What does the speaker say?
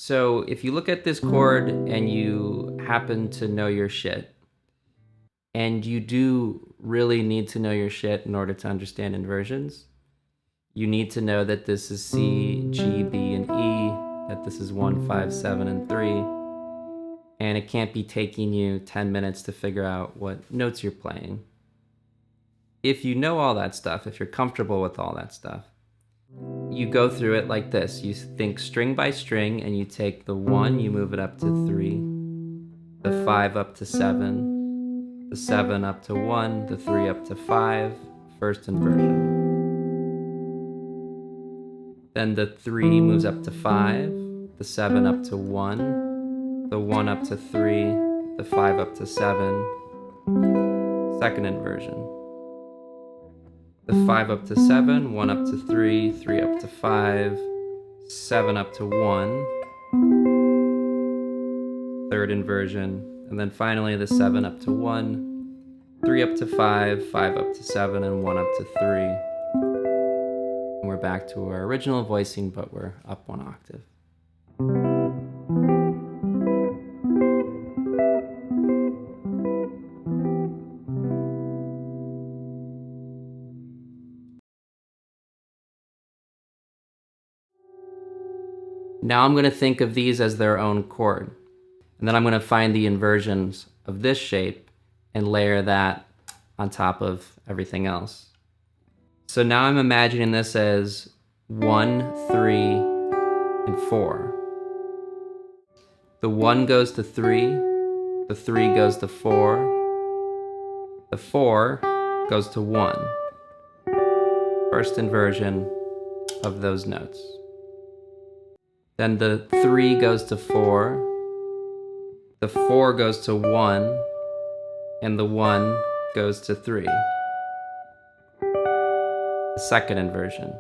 So if you look at this chord and you happen to know your shit, and you do really need to know your shit in order to understand inversions, you need to know that this is C, G, B, and E, that this is 1, 5, 7, and 3, and it can't be taking you 10 minutes to figure out what notes you're playing. If you know all that stuff, if you're comfortable with all that stuff, you go through it like this. You think string by string, and you take the 1, you move it up to 3, the 5 up to 7, the 7 up to 1, the 3 up to 5, first inversion. Then the 3 moves up to 5, the 7 up to 1, the 1 up to 3, the 5 up to 7, second inversion. The 5 up to 7, 1 up to 3, 3 up to 5, 7 up to 1, third inversion, and then finally the 7 up to 1, 3 up to 5, 5 up to 7, and 1 up to 3. And we're back to our original voicing, but we're up 1 octave. Now I'm going to think of these as their own chord. And then I'm going to find the inversions of this shape and layer that on top of everything else. So now I'm imagining this as 1, 3, and 4. The 1 goes to 3, the 3 goes to 4, the 4 goes to 1. First inversion of those notes. Then the 3 goes to 4, the 4 goes to 1, and the 1 goes to 3. The second inversion.